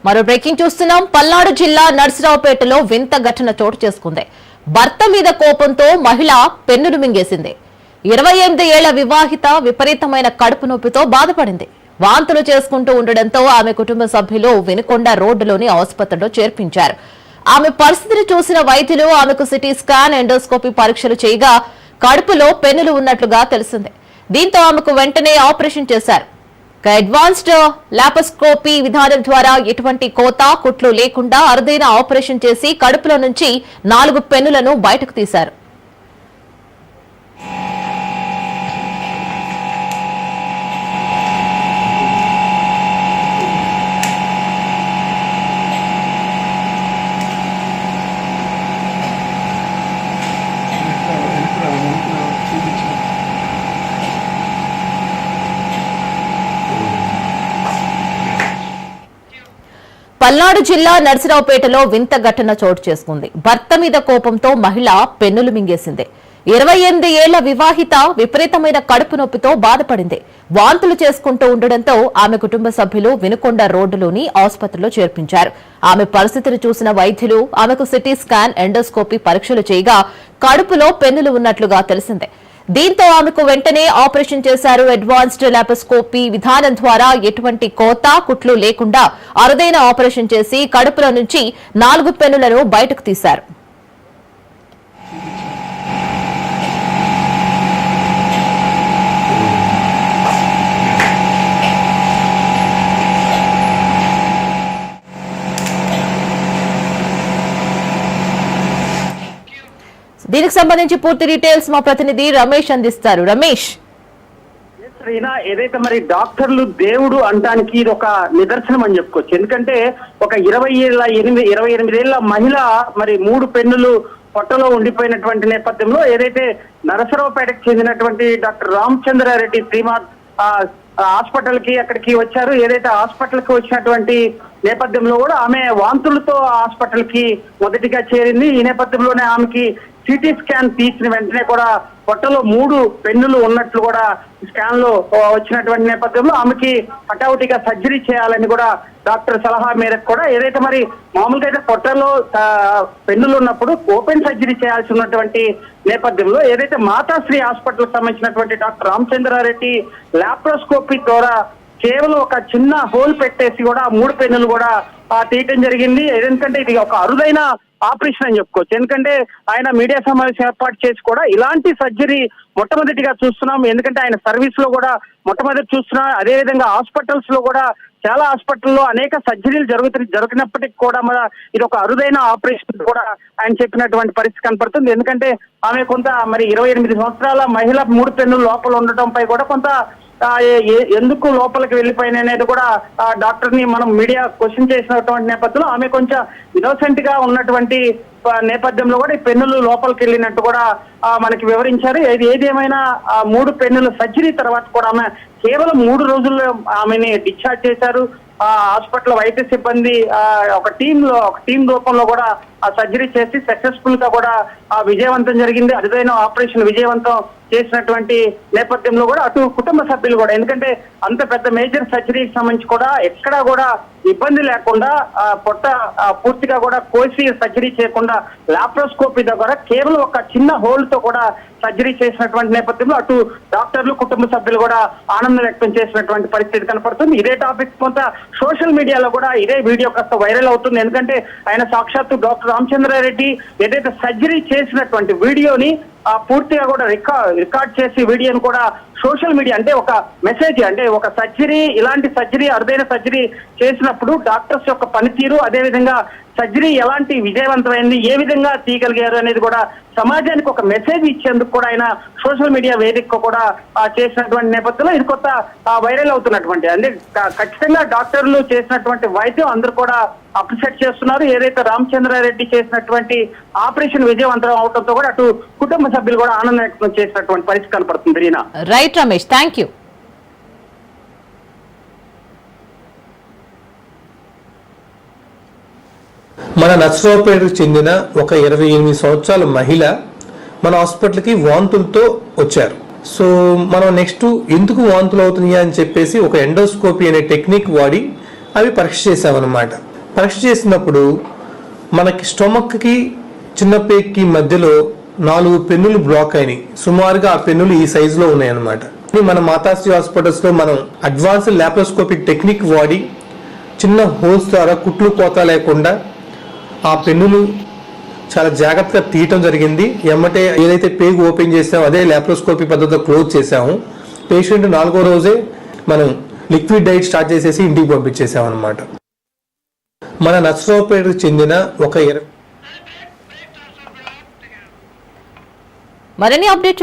మరో బ్రేకింగ్ చూస్తున్నాం. పల్నాడు జిల్లా నర్సరావుపేటలో వింత ఘటన చోటు చేసుకుంది. భర్త మీద కోపంతో మహిళ పెన్నును మింగేసింది. 28 ఏళ్ల వివాహిత విపరీతమైన కడుపు నొప్పితో బాధపడింది. వాంతులు చేసుకుంటూ ఉండడంతో ఆమె కుటుంబ సభ్యులు వినుకొండ రోడ్డులోని ఆసుపత్రిలో చేర్పించారు. ఆమె పరిస్థితిని చూసిన వైద్యులు ఆమెకు సిటీ స్కాన్, ఎండోస్కోపీ పరీక్షలు చేయగా కడుపులో పెన్నులు ఉన్నట్లుగా తెలిసింది. దీంతో ఆమెకు వెంటనే ఆపరేషన్ చేశారు. అడ్వాన్స్డ్ లాప్రోస్కోపీ విధానం ద్వారా ఎటువంటి కోత, కుట్లు లేకుండా అరుదైన ఆపరేషన్ చేసి కడుపులో నుంచి 4 పెన్నులను బయటకు తీశారు. పల్నాడు జిల్లా నర్సరావుపేటలో వింత ఘటన చోటు చేసుకుంది. భర్త మీద కోపంతో మహిళ పెన్నులు మింగేసింది. 28 ఏళ్ల వివాహిత విపరీతమైన కడుపు నొప్పితో బాధపడింది. వాంతులు చేసుకుంటూ ఉండడంతో ఆమె కుటుంబ సభ్యులు వినుకొండ రోడ్డులోని ఆసుపత్రిలో చేర్పించారు. ఆమె పరిస్థితిని చూసిన వైద్యులు ఆమెకు సిటీ స్కాన్, ఎండోస్కోపీ పరీక్షలు చేయగా కడుపులో పెన్నులు ఉన్నట్లుగా తెలిసింది. దీంతో ఆమెకు వెంటనే ఆపరేషన్ చేశారు. అడ్వాన్స్డ్ లాప్రోస్కోపీ విధానం ద్వారా ఎటువంటి కోత, కుట్లు లేకుండా అరుదైన ఆపరేషన్ చేసి కడుపులో నుంచి 4 పెన్నులను బయటకు తీశారు. దీనికి సంబంధించి పూర్తి డీటెయిల్స్ మా ప్రతినిధి రమేష్ అందిస్తారు. రమేష్, ఏదైతే మరి డాక్టర్లు దేవుడు అంటానికి ఇది ఒక నిదర్శనం అని చెప్పుకోవచ్చు. ఎందుకంటే ఒక 28 ఏళ్ల మహిళ మరి 3 పెన్నులు పొట్టలో ఉండిపోయినటువంటి నేపథ్యంలో ఏదైతే నరసరావుపేటకు చెందినటువంటి డాక్టర్ రామచంద్రారెడ్డి శ్రీమాన్ హాస్పిటల్ కి అక్కడికి వచ్చారు. ఏదైతే హాస్పిటల్ కి వచ్చినటువంటి నేపథ్యంలో కూడా ఆమె వాంతులతో హాస్పిటల్ కి మొదటిగా చేరింది. ఈ నేపథ్యంలోనే ఆమెకి సిటీ స్కాన్ తీసిన వెంటనే కూడా పొట్టలో 3 పెన్నులు ఉన్నట్లు కూడా స్కాన్ లో వచ్చినటువంటి నేపథ్యంలో ఆమెకి హఠావుటిగా సర్జరీ చేయాలని కూడా డాక్టర్ సలహా మేరకు కూడా ఏదైతే మరి మామూలుగా అయితే పొట్టలో పెన్నులు ఉన్నప్పుడు ఓపెన్ సర్జరీ చేయాల్సి ఉన్నటువంటి నేపథ్యంలో ఏదైతే మాతాశ్రీ హాస్పిటల్ సంబంధించినటువంటి డాక్టర్ రామచంద్రారెడ్డి లాప్రోస్కోపీ ద్వారా కేవలం ఒక చిన్న హోల్ పెట్టేసి కూడా 3 పెన్నులు కూడా తీయటం జరిగింది. ఎందుకంటే ఇది ఒక అరుదైన ఆపరేషన్ అని చెప్పుకోవచ్చు. ఎందుకంటే ఆయన మీడియా సమావేశం ఏర్పాటు చేసి కూడా ఇలాంటి సర్జరీ మొట్టమొదటిగా చూస్తున్నాం. ఎందుకంటే ఆయన సర్వీస్ లో కూడా మొట్టమొదటి చూస్తున్నాం. అదేవిధంగా హాస్పిటల్స్ లో కూడా చాలా హాస్పిటల్లో అనేక సర్జరీలు జరుగుతున్నప్పటికీ కూడా ఇది ఒక అరుదైన ఆపరేషన్ కూడా ఆయన చెప్పినటువంటి పరిస్థితి కనపడుతుంది. ఎందుకంటే ఆమె కొంత మరి 28 సంవత్సరాల మహిళ 3 పెన్నులు లోపల ఉండటంపై కూడా కొంత ఎందుకు లోపలికి వెళ్ళిపోయిన అనేది కూడా డాక్టర్ ని మనం మీడియా క్వశ్చన్ చేసినటువంటి నేపథ్యంలో ఆమె కొంచెం ఇన్నోసెంట్ గా ఉన్నటువంటి నేపథ్యంలో కూడా ఈ పెన్నులు లోపలికి వెళ్ళినట్టు కూడా మనకి వివరించారు. ఏదేమైనా 3 పెన్నుల సర్జరీ తర్వాత కూడా ఆమె కేవలం 3 రోజుల్లో ఆమెని డిశ్చార్జ్ చేశారు. హాస్పిటల్ వైద్య సిబ్బంది ఒక టీం రూపంలో కూడా ఆ సర్జరీ చేసి సక్సెస్ఫుల్ గా కూడా విజయవంతం జరిగింది. అరుదైన ఆపరేషన్ విజయవంతం చేసినటువంటి నేపథ్యంలో కూడా అటు కుటుంబ సభ్యులు కూడా, ఎందుకంటే అంత పెద్ద మేజర్ సర్జరీకి సంబంధించి కూడా ఎక్కడా కూడా ఇబ్బంది లేకుండా పొట్ట పూర్తిగా కూడా కోసి సర్జరీ చేయకుండా లాప్రోస్కోపీ ద్వారా కేవలం ఒక చిన్న హోల్ తో కూడా సర్జరీ చేసినటువంటి నేపథ్యంలో అటు డాక్టర్లు, కుటుంబ సభ్యులు కూడా ఆనందం వ్యక్తం చేసినటువంటి పరిస్థితి కనపడుతుంది. ఇదే టాపిక్ కొంత సోషల్ మీడియాలో కూడా ఇదే వీడియో కాస్త వైరల్ అవుతుంది. ఎందుకంటే ఆయన సాక్షాత్తు డాక్టర్ రామచంద్రారెడ్డి ఏదైతే సర్జరీ చేసినటువంటి వీడియోని పూర్తిగా కూడా రికార్డ్ చేసి వీడియోని కూడా సోషల్ మీడియా అంటే ఒక మెసేజ్ అంటే ఒక సర్జరీ, ఇలాంటి సర్జరీ అరుదైన సర్జరీ చేసినప్పుడు డాక్టర్స్ యొక్క పనితీరు, అదేవిధంగా సర్జరీ ఎలాంటి విజయవంతమైంది, ఏ విధంగా తీయగలిగారు అనేది కూడా సమాజానికి ఒక మెసేజ్ ఇచ్చేందుకు కూడా ఆయన సోషల్ మీడియా వేదిక కూడా చేసినటువంటి నేపథ్యంలో ఇది కొత్త వైరల్ అవుతున్నటువంటి అంటే ఖచ్చితంగా డాక్టర్లు చేసినటువంటి వైద్యం అందరూ కూడా అప్రిషియేట్ చేస్తున్నారు. ఏదైతే రామచంద్రారెడ్డి చేసినటువంటి ఆపరేషన్ విజయవంతం అవడంతో కూడా అటు కుటుంబ సభ్యులు కూడా ఆనందం వ్యక్తం చేసినటువంటి పరిస్థితి కనపడుతుంది. Right Ramesh, thank you. మన నర్సరావుపేటకు చెందిన ఒక 28 సంవత్సరాల మహిళ మన హాస్పిటల్కి వాంతులతో వచ్చారు. సో మనం నెక్స్ట్ ఎందుకు వాంతులు అవుతున్నాయా అని చెప్పేసి ఒక ఎండోస్కోపీ అనే టెక్నిక్ వాడి అవి పరీక్ష చేసామన్నమాట. పరీక్ష చేసినప్పుడు మనకి స్టొమక్కి చిన్న పేక్కి మధ్యలో 4 పెన్నులు బ్లాక్ అయినాయి. సుమారుగా ఆ పెన్నులు ఈ సైజులో ఉన్నాయన్నమాట. మన మాతాశ్రీ హాస్పిటల్స్లో మనం అడ్వాన్స్డ్ లాప్రోస్కోపిక్ టెక్నిక్ వాడి చిన్న హోల్స్ ద్వారా కుట్లు కోత లేకుండా ఆ పెన్నులు చాలా జాగ్రత్తగా తీయటం జరిగింది. ఎమ్మటే ఏదైతే పేగు ఓపెన్ చేసామో అదే లాప్రోస్కోపీ పద్ధతిలో క్లోజ్ చేసాము. పేషెంట్ 4వ రోజే మనం లిక్విడ్ డైట్ స్టార్ట్ చేసేసి ఇంటికి పంపించేసాం అనమాట. మన నర్సరావుపేటకు చెందిన ఒక మరిన్ని అప్డేట్